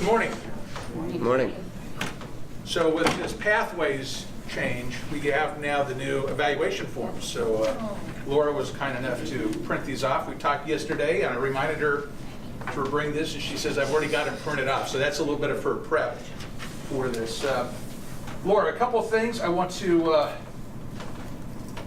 Good morning. Good morning. So with this pathways change, we have now the new evaluation forms. So Laura was kind enough to print these off. We talked yesterday, and I reminded her to bring this, and she says, I've already got them printed off. So that's a little bit of her prep for this. Laura, a couple things I want to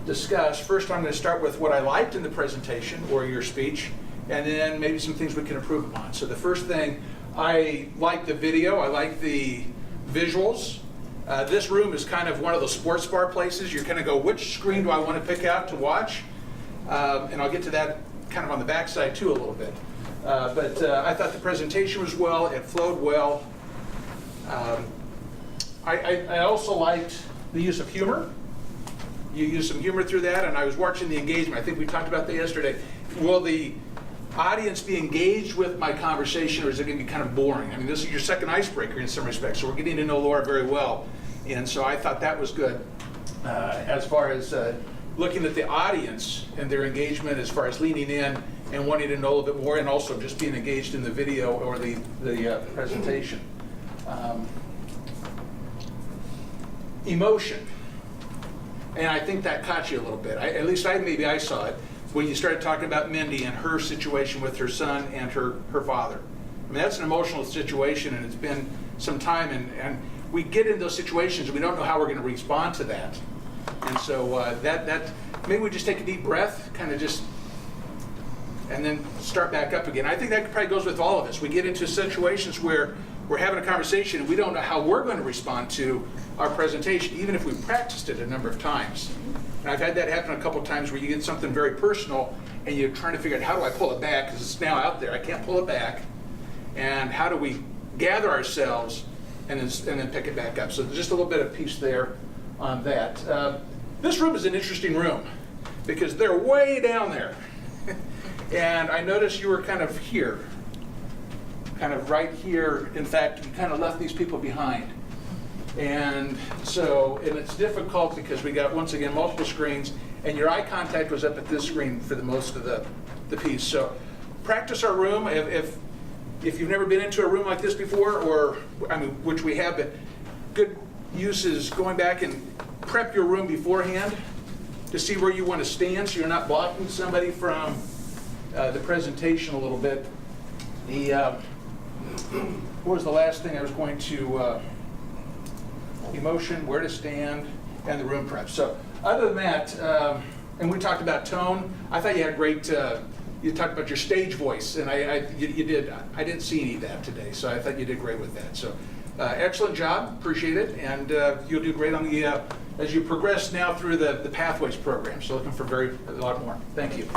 discuss. First, I'm going to start with what I liked in the presentation or your speech, and then maybe some things we can improve upon. So the first thing, I like the video. I like the visuals. This room is kind of one of those sports bar places. You're going to go, which screen do I want to pick out to watch? And I'll get to that kind of on the backside too a little bit. But I thought the presentation was well. It flowed well. I also liked the use of humor. You used some humor through that, and I was watching the engagement. I think we talked about that yesterday. Will the audience be engaged with my conversation, or is it going to be kind of boring? I mean, this is your second icebreaker in some respects, so we're getting to know Laura very well. And so I thought that was good as far as looking at the audience and their engagement as far as leaning in and wanting to know a little bit more, and also just being engaged in the video or the presentation. Emotion. And I think that caught you a little bit. At least maybe I saw it when you started talking about Mindy and her situation with her son and her father. I mean, that's an emotional situation, and it's been some time, and we get in those situations and we don't know how we're going to respond to that. And so that maybe we just take a deep breath, kind of just, and then start back up again. I think that probably goes with all of us. We get into situations where we're having a conversation and we don't know how we're going to respond to our presentation, even if we've practiced it a number of times. And I've had that happen a couple of times where you get something very personal and you're trying to figure out, how do I pull it back, because it's now out there, I can't pull it back. And how do we gather ourselves and then pick it back up? So just a little bit of piece there on that. This room is an interesting room because they're way down there. And I noticed you were kind of here, kind of right here. In fact, you kind of left these people behind. And so, and it's difficult because we got, once again, multiple screens, and your eye contact was up at this screen for the most of the piece. So practice our room. If you've never been into a room like this before, or, I mean, which we have, but good use is going back and prep your room beforehand to see where you want to stand so you're not blocking somebody from the presentation a little bit. What was the last thing I was going to, emotion, where to stand, and the room prep. So other than that, and we talked about tone, I thought you had great, you talked about your stage voice, and you did. I didn't see any of that today, so I thought you did great with that. So excellent job, appreciate it, and you'll do great on the, as you progress now through the Pathways program, so looking for a lot more. Thank you.